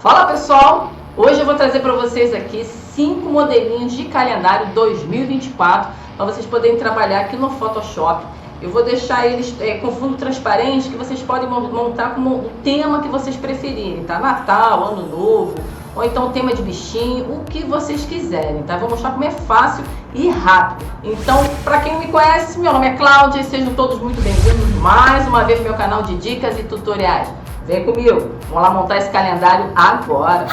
Fala pessoal, hoje eu vou trazer para vocês aqui 5 modelinhos de calendário 2024 para vocês poderem trabalhar aqui no Photoshop. Eu vou deixar eles com fundo transparente que vocês podem montar como o tema que vocês preferirem, tá? Natal, Ano Novo, ou então tema de bichinho, o que vocês quiserem, tá? Vou mostrar como é fácil e rápido. Então, para quem não me conhece, meu nome é Cláudia e sejam todos muito bem-vindos mais uma vez ao meu canal de dicas e tutoriais. Vem comigo, vamos lá montar esse calendário agora.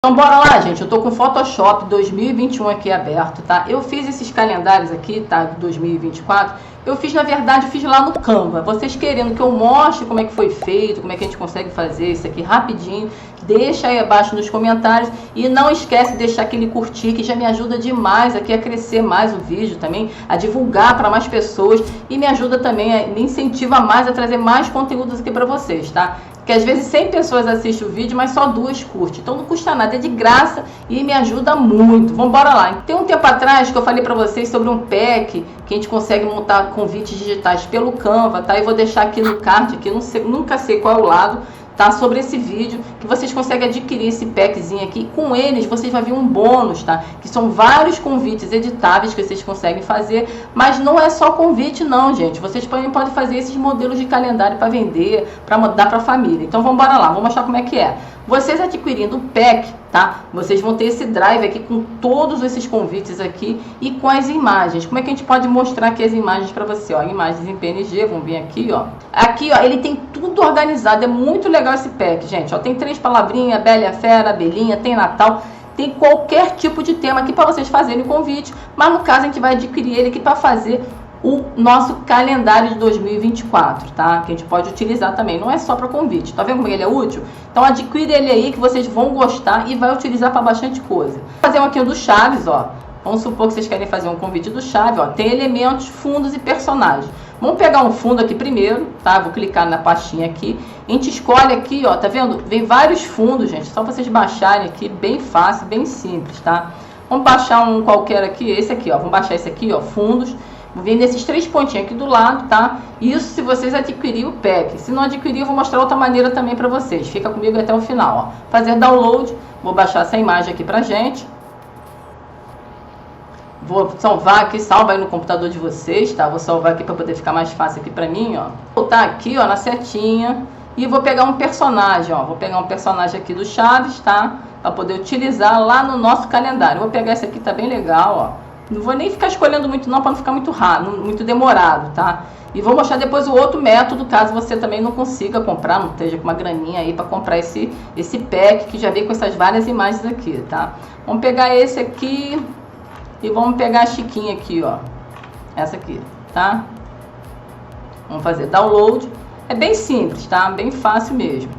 Então bora lá, gente, eu tô com o Photoshop 2021 aqui aberto, tá? Eu fiz esses calendários aqui, tá, de 2024, eu fiz, na verdade, eu fiz lá no Canva. Vocês querendo que eu mostre como é que foi feito, como é que a gente consegue fazer isso aqui rapidinho, deixa aí abaixo nos comentários e não esquece de deixar aquele curtir, que já me ajuda demais aqui a crescer mais o vídeo também, a divulgar para mais pessoas e me ajuda também, me incentiva mais a trazer mais conteúdos aqui para vocês, tá? Que às vezes 100 pessoas assistem o vídeo, mas só 2 curtem. Então não custa nada, é de graça e me ajuda muito. Vamos embora lá. Tem um tempo atrás que eu falei para vocês sobre um pack que a gente consegue montar convites digitais pelo Canva, tá? Eu vou deixar aqui no card, aqui, nunca sei qual é o lado, tá? Sobre esse vídeo, que vocês conseguem adquirir esse packzinho aqui. Com eles, vocês vão ver um bônus, tá? Que são vários convites editáveis que vocês conseguem fazer, mas não é só convite não, gente. Vocês podem fazer esses modelos de calendário para vender, para mandar para a família. Então, vamos embora lá, vou mostrar como é que é. Vocês adquirindo o pack, tá? Vocês vão ter esse drive aqui com todos esses convites aqui e com as imagens. Como é que a gente pode mostrar aqui as imagens para você, ó? Imagens em PNG, vamos vir aqui, ó. Aqui, ó, ele tem tudo organizado, é muito legal esse pack, gente, ó. Tem 3 palavrinhas, Bela e a Fera, Belinha, tem Natal, tem qualquer tipo de tema aqui para vocês fazerem o convite, mas no caso a gente vai adquirir ele aqui para fazer o nosso calendário de 2024, tá? Que a gente pode utilizar também, não é só para convite. Tá vendo como ele é útil? Então adquire ele aí que vocês vão gostar e vai utilizar para bastante coisa. Vou fazer um aqui do Chaves, ó. Vamos supor que vocês querem fazer um convite do Chaves, ó. Tem elementos, fundos e personagens. Vamos pegar um fundo aqui primeiro, tá? Vou clicar na pastinha aqui. A gente escolhe aqui, ó, tá vendo? Vem vários fundos, gente, só pra vocês baixarem aqui, bem fácil, bem simples, tá? Vamos baixar um qualquer aqui, esse aqui, ó. Vamos baixar esse aqui, ó, fundos. Vem nesses 3 pontinhos aqui do lado, tá? Isso se vocês adquirirem o pack. Se não adquirir, eu vou mostrar outra maneira também para vocês. Fica comigo até o final, ó. Fazer download. Vou baixar essa imagem aqui pra gente. Vou salvar aqui, salva aí no computador de vocês, tá? Vou salvar aqui para poder ficar mais fácil aqui pra mim, ó. Vou voltar aqui, ó, na setinha. E vou pegar um personagem, ó. Vou pegar um personagem aqui do Chaves, tá? Para poder utilizar lá no nosso calendário. Vou pegar esse aqui, tá bem legal, ó. Não vou nem ficar escolhendo muito não, para não ficar muito rápido, muito demorado, tá? E vou mostrar depois o outro método, caso você também não consiga comprar, não esteja com uma graninha aí para comprar esse pack, que já vem com essas várias imagens aqui, tá? Vamos pegar esse aqui e vamos pegar a Chiquinha aqui, ó. Essa aqui, tá? Vamos fazer download. É bem simples, tá? Bem fácil mesmo.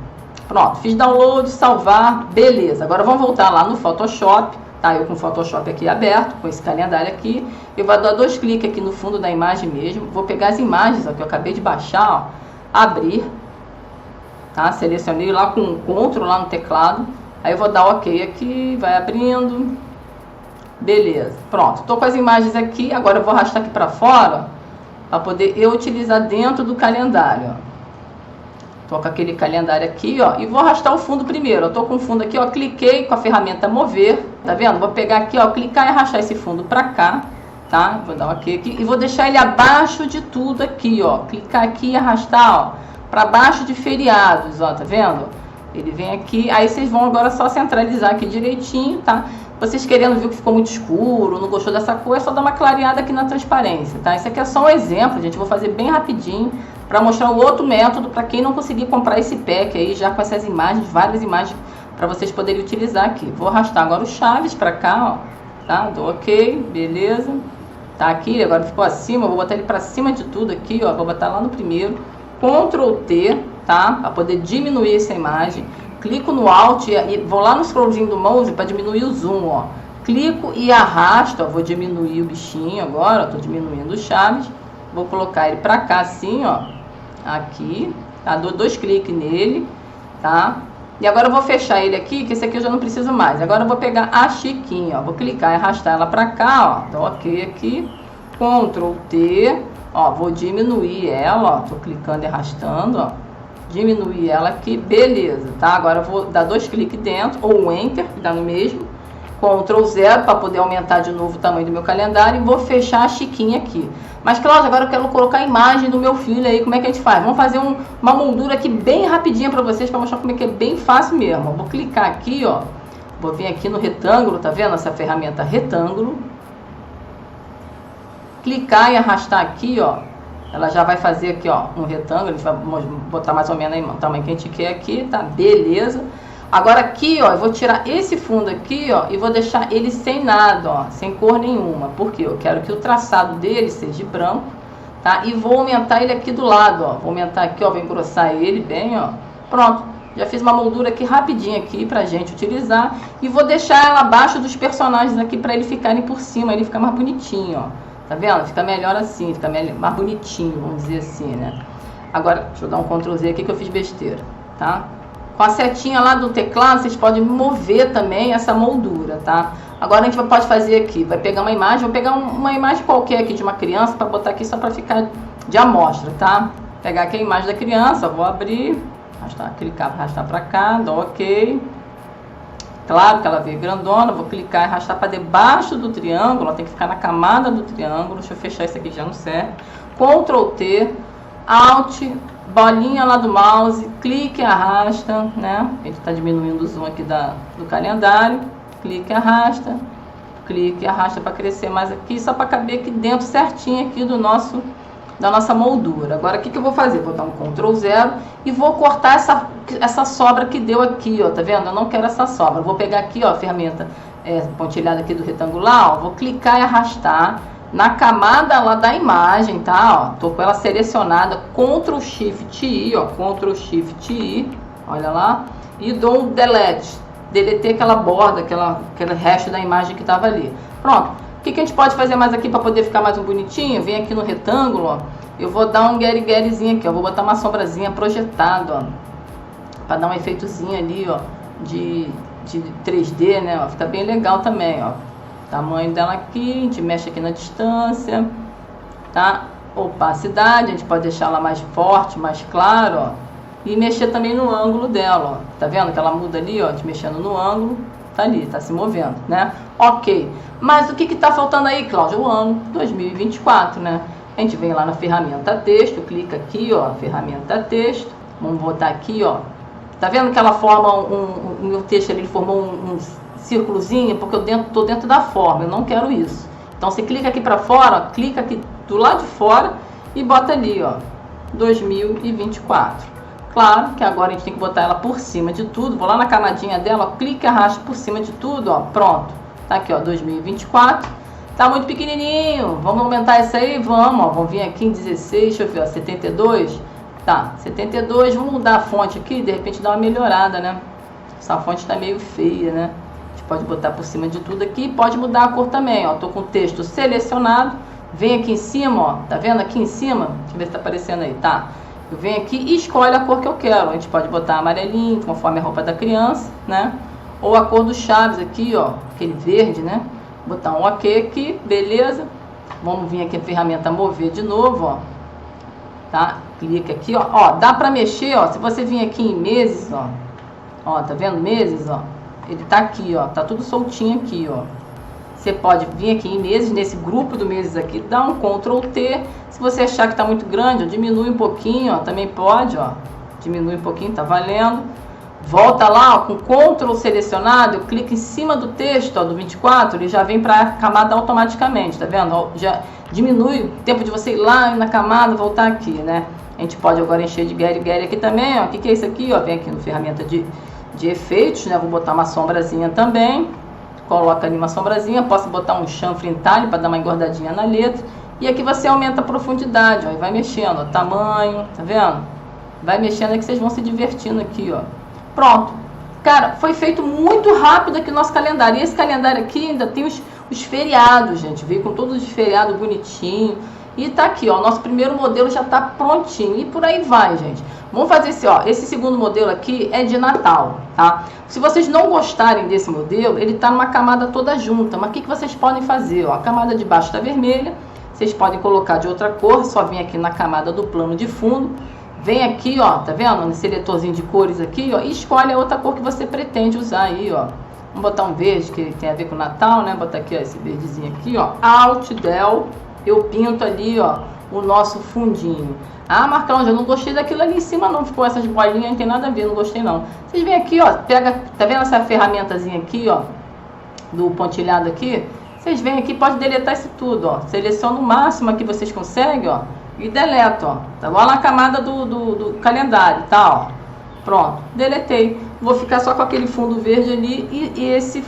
Pronto, fiz download, salvar, beleza. Agora vamos voltar lá no Photoshop. Tá, eu com o Photoshop aqui aberto, com esse calendário aqui, eu vou dar 2 cliques aqui no fundo da imagem mesmo, vou pegar as imagens, ó, que eu acabei de baixar, ó, abrir, tá, selecionei lá com o Ctrl lá no teclado, aí eu vou dar OK aqui, vai abrindo, beleza, pronto, tô com as imagens aqui, agora eu vou arrastar aqui para fora, para poder eu utilizar dentro do calendário, ó. Tô com aquele calendário aqui, ó, e vou arrastar o fundo primeiro. Eu tô com o fundo aqui, ó, cliquei com a ferramenta mover, tá vendo? Vou pegar aqui, ó, clicar e arrastar esse fundo pra cá, tá? Vou dar um OK aqui e vou deixar ele abaixo de tudo aqui, ó. Clicar aqui e arrastar, ó, pra baixo de feriados, ó, tá vendo? Ele vem aqui, aí vocês vão agora só centralizar aqui direitinho, tá? Vocês querendo ver que ficou muito escuro, não gostou dessa cor, é só dar uma clareada aqui na transparência, tá? Isso aqui é só um exemplo, gente, eu vou fazer bem rapidinho para mostrar o outro método para quem não conseguir comprar esse pack aí, já com essas imagens, várias imagens para vocês poderem utilizar aqui. Vou arrastar agora o Chaves para cá, ó, tá? Dou OK, beleza. Tá aqui, agora ficou acima, vou botar ele para cima de tudo aqui, ó, vou botar lá no primeiro. Ctrl T, tá? Para poder diminuir essa imagem. Clico no Alt e vou lá no scrollzinho do mouse para diminuir o zoom, ó. Clico e arrasto, ó, vou diminuir o bichinho agora, ó, tô diminuindo o Chaves. Vou colocar ele para cá assim, ó. Aqui, tá? Dou 2 cliques nele, tá? E agora eu vou fechar ele aqui, que esse aqui eu já não preciso mais. Agora eu vou pegar a Chiquinha, ó. Vou clicar e arrastar ela para cá, ó. Dou OK aqui. Ctrl T, ó. Vou diminuir ela, ó. Tô clicando e arrastando, ó. diminuir ela aqui, beleza, tá? Agora eu vou dar 2 cliques dentro, ou um Enter, que dá no mesmo, Ctrl 0 para poder aumentar de novo o tamanho do meu calendário, e vou fechar a chiquinha aqui. Mas, Cláudia, agora eu quero colocar a imagem do meu filho aí, como é que a gente faz? Vamos fazer uma moldura aqui bem rapidinha para vocês, para mostrar como é que é bem fácil mesmo. Eu vou clicar aqui, ó, vou vir aqui no retângulo, tá vendo essa ferramenta retângulo? Clicar e arrastar aqui, ó, ela já vai fazer aqui, ó, um retângulo, a gente vai botar mais ou menos aí o tamanho que a gente quer aqui, tá? Beleza. Agora aqui, ó, eu vou tirar esse fundo aqui, ó, e vou deixar ele sem nada, ó, sem cor nenhuma, porque eu quero que o traçado dele seja branco, tá? E vou aumentar ele aqui do lado, ó, vou aumentar aqui, ó, vou engrossar ele bem, ó, pronto. Já fiz uma moldura aqui rapidinho aqui pra gente utilizar, e vou deixar ela abaixo dos personagens aqui pra eles ficarem por cima, ele fica mais bonitinho, ó, tá vendo? Fica melhor assim, fica mais bonitinho, vamos dizer assim, né? Agora, deixa eu dar um Ctrl Z aqui que eu fiz besteira, tá? Com a setinha lá do teclado, vocês podem mover também essa moldura, tá? Agora a gente pode fazer aqui, vai pegar uma imagem, vou pegar uma imagem qualquer aqui de uma criança para botar aqui só para ficar de amostra, tá? Pegar aqui a imagem da criança, vou abrir, arrastar, clicar para arrastar para cá, dou OK. Claro que ela veio grandona, vou clicar e arrastar para debaixo do triângulo, ela tem que ficar na camada do triângulo. Deixa eu fechar isso aqui que já não serve. Ctrl T, Alt, bolinha lá do mouse, clique e arrasta, né? A gente está diminuindo o zoom aqui do calendário. Clique e arrasta para crescer mais aqui, só para caber aqui dentro certinho aqui da nossa moldura. Agora o que eu vou fazer? Vou dar um Ctrl 0 e vou cortar essa sobra que deu aqui, ó, tá vendo? Eu não quero essa sobra. Vou pegar aqui, ó, a ferramenta pontilhada aqui do retangular, ó, vou clicar e arrastar na camada lá da imagem, tá? Ó, tô com ela selecionada, Ctrl Shift I, ó, Ctrl Shift I, olha lá, e dou um delete, deletei aquela borda, aquele resto da imagem que tava ali. Pronto. O que a gente pode fazer mais aqui para poder ficar mais um bonitinho? Vem aqui no retângulo, ó, eu vou dar um guerizinho aqui, ó, vou botar uma sombrazinha projetada, ó, para dar um efeitozinho ali, ó, de 3D, né? Ó, fica bem legal também, ó. Tamanho dela aqui, a gente mexe aqui na distância, tá? Opacidade, a gente pode deixar ela mais forte, mais claro, ó. E mexer também no ângulo dela, ó. Tá vendo que ela muda ali, ó, a gente mexendo no ângulo, tá ali, tá se movendo, né? Ok. Mas o que tá faltando aí, Cláudia? O ano 2024, né? A gente vem lá na ferramenta texto, clica aqui, ó, ferramenta texto. Vamos botar aqui, ó. Tá vendo que ela forma o meu texto ali, ele formou um círculozinho, porque eu tô dentro da forma, eu não quero isso. Então você clica aqui para fora, ó, clica aqui do lado de fora e bota ali, ó, 2024. Claro que agora a gente tem que botar ela por cima de tudo. Vou lá na camadinha dela, ó, clica e arrasta por cima de tudo, ó, pronto. Tá aqui, ó, 2024. Tá muito pequenininho. Vamos aumentar isso aí? Vamos, ó, vamos vir aqui em 16, deixa eu ver, ó, 72. Tá, 72, vamos mudar a fonte aqui, de repente dar uma melhorada, né? Essa fonte tá meio feia, né? Pode botar por cima de tudo aqui, pode mudar a cor também, ó. Tô com o texto selecionado, vem aqui em cima, ó, tá vendo aqui em cima? Deixa eu ver se tá aparecendo aí, tá? Eu venho aqui e escolho a cor que eu quero. A gente pode botar amarelinho, conforme a roupa da criança, né? Ou a cor do Chaves aqui, ó, aquele verde, né? Botar um OK aqui, beleza. Vamos vir aqui a ferramenta mover de novo, ó. Tá? Clica aqui, ó. Ó, dá pra mexer, ó. Se você vir aqui em meses, ó. Ó, tá vendo meses, ó? Ele tá aqui, ó, tá tudo soltinho aqui, ó. Você pode vir aqui em meses, nesse grupo do meses aqui, dar um Ctrl T. Se você achar que tá muito grande, ó, diminui um pouquinho, ó, também pode, ó. Diminui um pouquinho, tá valendo. Volta lá, ó, com Ctrl selecionado, eu clico em cima do texto, ó, do 24, ele já vem pra camada automaticamente, tá vendo? Ó, já diminui o tempo de você ir lá na camada, voltar aqui, né? A gente pode agora encher de Gary aqui também, ó. O que é isso aqui, ó? Vem aqui no ferramenta de efeitos, né? Vou botar uma sombrazinha também. Coloca ali uma sombrazinha. Posso botar um chanfre entalhe para dar uma engordadinha na letra. E aqui você aumenta a profundidade, ó. E vai mexendo, ó, tamanho, tá vendo? Vai mexendo aqui, vocês vão se divertindo aqui, ó. Pronto. Cara, foi feito muito rápido aqui o nosso calendário. E esse calendário aqui ainda tem os feriados, gente. Veio com todos os feriados bonitinho. E tá aqui, ó, nosso primeiro modelo já tá prontinho. E por aí vai, gente. Vamos fazer esse segundo modelo aqui é de Natal, tá? Se vocês não gostarem desse modelo, ele tá numa camada toda junta. Mas o que vocês podem fazer? Ó, a camada de baixo tá vermelha. Vocês podem colocar de outra cor, só vir aqui na camada do plano de fundo. Vem aqui, ó, tá vendo? No seletorzinho de cores aqui, ó, e escolhe a outra cor que você pretende usar aí, ó. Vamos botar um verde que tem a ver com o Natal, né? Botar aqui, ó, esse verdezinho aqui, ó. Alt Del, eu pinto ali, ó, o nosso fundinho. Ah, Marcão, eu não gostei daquilo ali em cima não, ficou essas bolinhas, não tem nada a ver, não gostei não. Vocês vêm aqui, ó, pega, tá vendo essa ferramentazinha aqui, ó, do pontilhado aqui? Vocês vêm aqui, pode deletar isso tudo, ó. Seleciona o máximo que vocês conseguem, ó, e deleta, ó. Tá lá na camada do calendário, tá, ó. Pronto, deletei. Vou ficar só com aquele fundo verde ali e esse,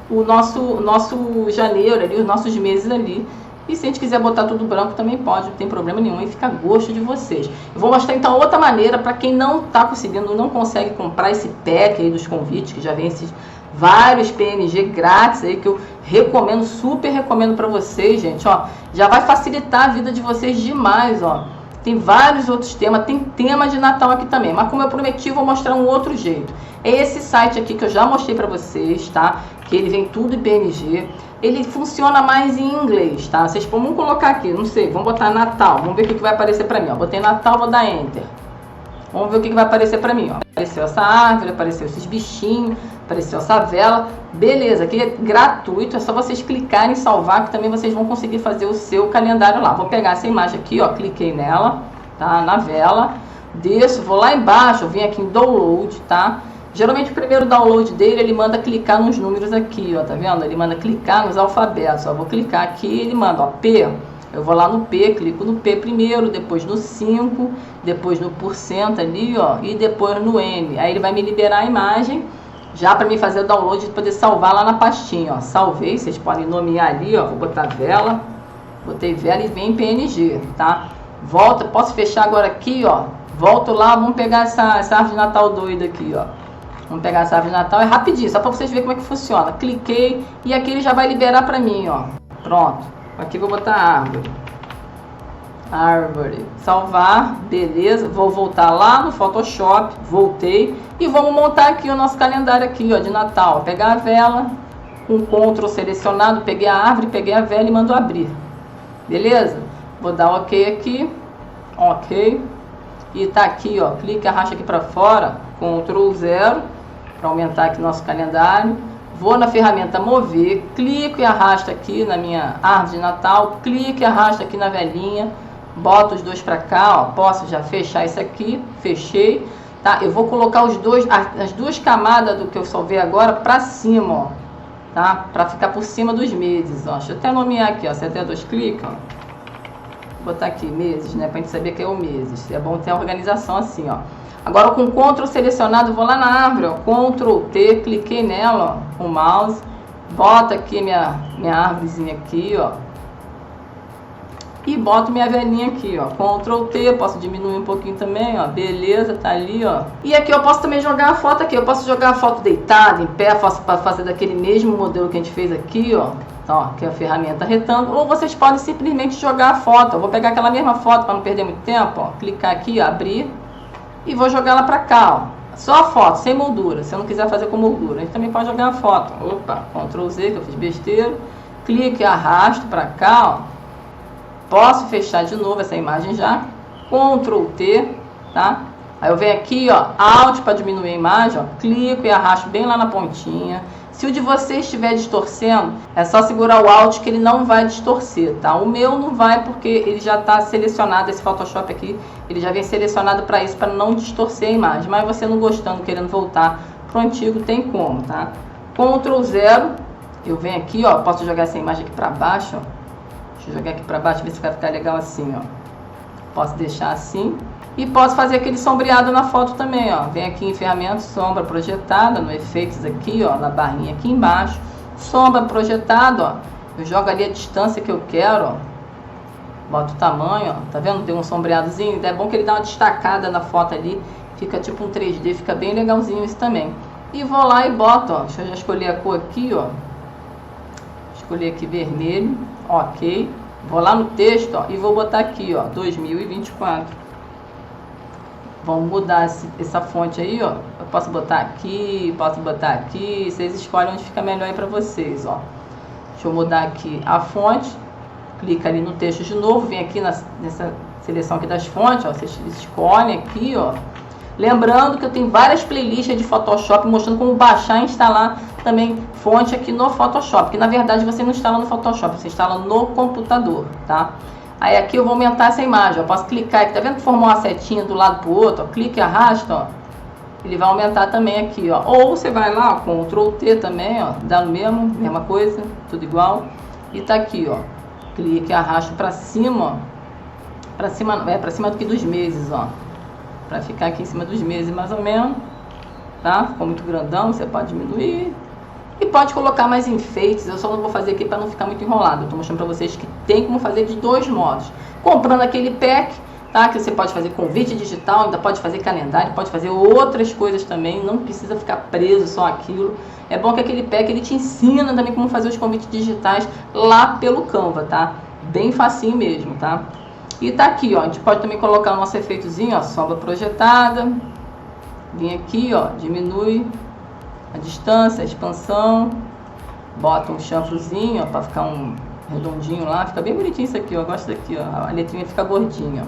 o nosso janeiro ali, os nossos meses ali. E se a gente quiser botar tudo branco também pode, não tem problema nenhum, e fica a gosto de vocês. Eu vou mostrar então outra maneira para quem não está conseguindo, não consegue comprar esse pack aí dos convites, que já vem esses vários PNG grátis aí que eu recomendo, super recomendo para vocês, gente, ó. Já vai facilitar a vida de vocês demais, ó. Tem vários outros temas, tem tema de Natal aqui também, mas como eu prometi, eu vou mostrar um outro jeito. É esse site aqui que eu já mostrei para vocês, tá? Que ele vem tudo em PNG. Ele funciona mais em inglês, tá? Vocês vamos colocar aqui, não sei, vamos botar Natal, vamos ver o que vai aparecer para mim, ó. Botei Natal, vou dar Enter. Vamos ver o que vai aparecer para mim, ó. Apareceu essa árvore, apareceu esses bichinhos, apareceu essa vela. Beleza, aqui é gratuito, é só vocês clicarem em salvar que também vocês vão conseguir fazer o seu calendário lá. Vou pegar essa imagem aqui, ó, cliquei nela, tá? Na vela, desço, vou lá embaixo, eu vim aqui em Download, tá? Geralmente o primeiro download dele, ele manda clicar nos números aqui, ó, tá vendo? Ele manda clicar nos alfabetos, ó. Vou clicar aqui, ele manda, ó, P. Eu vou lá no P, clico no P primeiro, depois no 5, depois no % ali, ó, e depois no N. Aí ele vai me liberar a imagem, já para mim fazer o download e poder salvar lá na pastinha, ó. Salvei, vocês podem nomear ali, ó, vou botar vela, botei vela e vem em PNG, tá? Volta, posso fechar agora aqui, ó, volto lá, vamos pegar essa árvore de Natal doida aqui, ó. Vamos pegar essa árvore de Natal, é rapidinho, só para vocês verem como é que funciona. Cliquei e aqui ele já vai liberar para mim, ó. Pronto. Aqui vou botar árvore. Árvore. Salvar, beleza. Vou voltar lá no Photoshop, voltei e vamos montar aqui o nosso calendário aqui, ó, de Natal. Vou pegar a vela, com Ctrl selecionado, peguei a árvore, peguei a vela e mando abrir. Beleza? Vou dar OK aqui. OK. E tá aqui, ó, clique, arrasta aqui para fora, Ctrl 0, para aumentar aqui nosso calendário. Vou na ferramenta mover, clico e arrasto aqui na minha árvore de Natal, clique e arrasto aqui na velinha, boto os dois para cá, ó, posso já fechar isso aqui, fechei, tá? Eu vou colocar as duas camadas do que eu salvei agora para cima, ó, tá? Para ficar por cima dos meses, ó. Deixa eu até nomear aqui, ó, se até dois cliques, ó. Vou botar aqui meses, né, pra gente saber que é o meses. É bom ter a organização assim, ó. Agora com Ctrl selecionado, vou lá na árvore, ó, Ctrl T, cliquei nela, ó, com o mouse, boto aqui minha árvorezinha aqui, ó, e boto minha velhinha aqui, ó, Ctrl T, posso diminuir um pouquinho também, ó, beleza, tá ali, ó. E aqui eu posso também jogar a foto aqui, eu posso jogar a foto deitada, em pé, posso fazer daquele mesmo modelo que a gente fez aqui, ó. Ó, que é a ferramenta retângulo, ou vocês podem simplesmente jogar a foto. Eu vou pegar aquela mesma foto para não perder muito tempo, ó, clicar aqui, abrir e vou jogar ela para cá, ó. Só a foto, sem moldura. Se eu não quiser fazer com moldura, a gente também pode jogar a foto. Opa, Ctrl Z, que eu fiz besteira. Clique e arrasto para cá, ó. Posso fechar de novo essa imagem já. Ctrl T, tá? Aí eu venho aqui, ó, Alt para diminuir a imagem, ó. Clico e arrasto bem lá na pontinha. Se o de vocês estiver distorcendo, é só segurar o Alt que ele não vai distorcer, tá? O meu não vai porque ele já está selecionado, esse Photoshop aqui, ele já vem selecionado para isso, para não distorcer a imagem. Mas você não gostando, querendo voltar pro antigo, tem como, tá? Ctrl 0, eu venho aqui, ó, posso jogar essa imagem aqui para baixo, ó. Deixa eu jogar aqui para baixo, ver se vai ficar legal assim, ó. Posso deixar assim. E posso fazer aquele sombreado na foto também, ó. Vem aqui em ferramentas, sombra projetada, no efeitos aqui, ó, na barrinha aqui embaixo. Sombra projetada, ó. Eu jogo ali a distância que eu quero, ó. Boto o tamanho, ó. Tá vendo? Tem um sombreadozinho. É bom que ele dá uma destacada na foto ali. Fica tipo um 3D, fica bem legalzinho isso também. E vou lá e boto, ó. Deixa eu já escolher a cor aqui, ó. Escolher aqui vermelho, ok. Vou lá no texto, ó, e vou botar aqui, ó, 2024. Vamos mudar essa fonte aí, ó. Eu posso botar aqui, vocês escolhem onde fica melhor aí pra vocês, ó. Deixa eu mudar aqui a fonte. Clica ali no texto de novo, vem aqui nessa seleção aqui das fontes, ó, vocês escolhem aqui, ó. Lembrando que eu tenho várias playlists de Photoshop mostrando como baixar e instalar também fonte aqui no Photoshop, que na verdade você não instala no Photoshop, você instala no computador, tá? Aí aqui eu vou aumentar essa imagem, eu posso clicar aqui, tá vendo que formou uma setinha do lado pro outro, ó, clica e arrasta, ó, ele vai aumentar também aqui, ó. Ou você vai lá, ó, Ctrl T também, ó, dá no mesma coisa, tudo igual, e tá aqui, ó, clica e arrasta pra cima, ó, pra cima do que dos meses, ó, pra ficar aqui em cima dos meses mais ou menos, tá? Ficou muito grandão, você pode diminuir. E pode colocar mais enfeites, eu só não vou fazer aqui para não ficar muito enrolado. Eu tô mostrando para vocês que tem como fazer de dois modos. Comprando aquele pack, tá? Que você pode fazer convite digital, ainda pode fazer calendário, pode fazer outras coisas também, não precisa ficar preso só aquilo. É bom que aquele pack, ele te ensina também como fazer os convites digitais lá pelo Canva, tá? Bem facinho mesmo, tá? E tá aqui, ó, a gente pode também colocar o nosso efeitozinho, ó, sombra projetada. Vem aqui, ó, diminui a distância, a expansão, bota um chanfrozinho, ó, para ficar um redondinho lá, fica bem bonitinho isso aqui, ó, eu gosto daqui, ó, a letrinha fica gordinha, ó.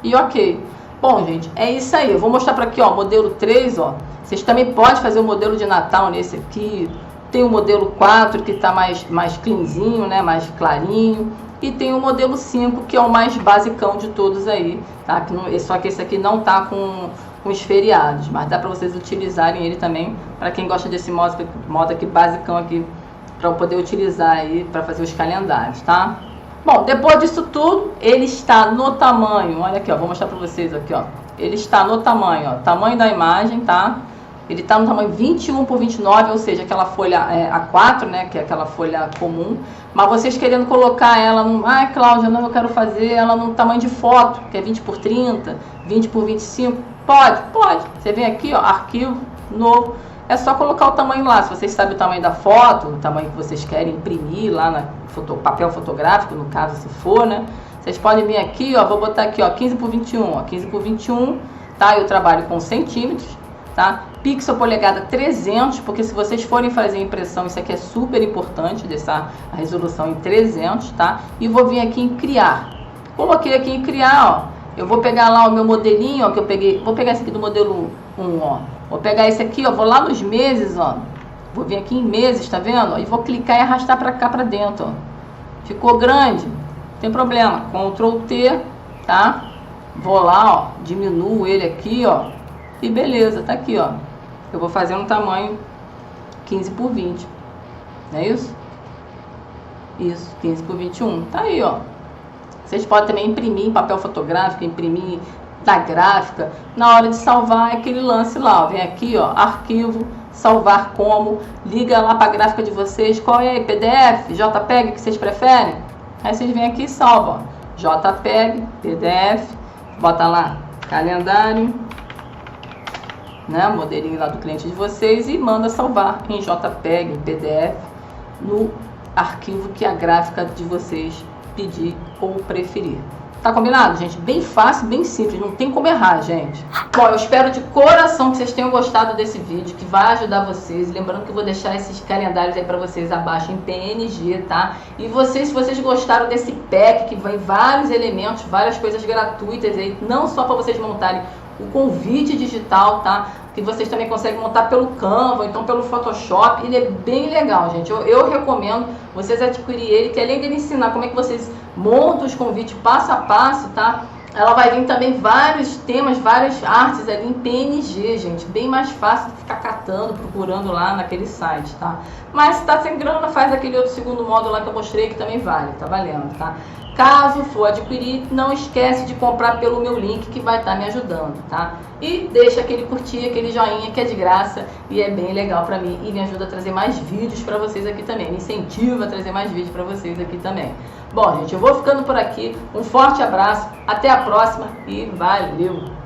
E ok. Bom, gente, é isso aí, eu vou mostrar para aqui, ó, modelo 3, ó, vocês também podem fazer o modelo de Natal nesse aqui, tem o modelo 4 que tá mais cleanzinho, né, mais clarinho, e tem o modelo 5 que é o mais basicão de todos aí, tá, só que esse aqui não tá com os feriados, mas dá para vocês utilizarem ele também, para quem gosta desse modo aqui basicão aqui, para poder utilizar aí para fazer os calendários, tá? Bom, depois disso tudo, ele está no tamanho, olha aqui, ó, vou mostrar para vocês aqui, ó, ele está no tamanho, ó, tamanho da imagem, tá? Ele está no tamanho 21 por 29, ou seja, aquela folha A4, né, que é aquela folha comum, mas vocês querendo colocar ela no... Ah, Cláudia, não, eu quero fazer ela no tamanho de foto, que é 20 por 30, 20 por 25, pode. Você vem aqui, ó, arquivo, novo, é só colocar o tamanho lá, se vocês sabem o tamanho da foto, o tamanho que vocês querem imprimir lá no papel fotográfico, no caso, se for, né, vocês podem vir aqui, ó, vou botar aqui, ó, 15 por 21, ó, 15 por 21, tá, eu trabalho com centímetros, tá, pixel polegada 300, porque se vocês forem fazer impressão, isso aqui é super importante, deixar a resolução em 300, tá, e vou vir aqui em criar, coloquei aqui em criar, ó, eu vou pegar lá o meu modelinho, ó, que eu peguei, vou pegar esse aqui do modelo 1, ó, vou pegar esse aqui, ó, vou lá nos meses, ó, vou vir aqui em meses, tá vendo, ó, e vou clicar e arrastar pra cá, pra dentro, ó, ficou grande, não tem problema, Ctrl T, tá, vou lá, ó, diminuo ele aqui, ó, e beleza, tá aqui, ó, eu vou fazer um tamanho 15 por 20, não é isso? Isso, 15 por 21, tá aí, ó. Vocês podem também imprimir em papel fotográfico, imprimir da gráfica, na hora de salvar aquele lance lá, ó. Vem aqui, ó, arquivo, salvar como, liga lá para a gráfica de vocês, qual é? PDF, JPEG que vocês preferem? Aí vocês vêm aqui e salvam, ó, JPEG, PDF, bota lá, calendário, né, modelinho lá do cliente de vocês e manda salvar em JPEG, em PDF, no arquivo que a gráfica de vocês pedir ou preferir. Tá combinado, gente? Bem fácil, bem simples, não tem como errar, gente. Bom, eu espero de coração que vocês tenham gostado desse vídeo, que vai ajudar vocês. Lembrando que eu vou deixar esses calendários aí pra vocês abaixo em PNG, tá? E vocês, se vocês gostaram desse pack, que vem vários elementos, várias coisas gratuitas aí, não só pra vocês montarem o convite digital, tá? Que vocês também conseguem montar pelo Canva, então pelo Photoshop. Ele é bem legal, gente. Eu recomendo vocês adquirirem ele, que além de ensinar como é que vocês montam os convites passo a passo, tá? Ela vai vir também vários temas, várias artes ali em PNG, gente. Bem mais fácil de ficar catando, procurando lá naquele site, tá? Mas se tá sem grana, faz aquele outro segundo módulo lá que eu mostrei, que também vale, tá valendo, tá? Caso for adquirir, não esquece de comprar pelo meu link, que vai estar me ajudando, tá? E deixa aquele curtir, aquele joinha, que é de graça e é bem legal pra mim e me ajuda a trazer mais vídeos pra vocês aqui também. Me incentiva a trazer mais vídeos pra vocês aqui também. Bom, gente, eu vou ficando por aqui. Um forte abraço, até a próxima e valeu!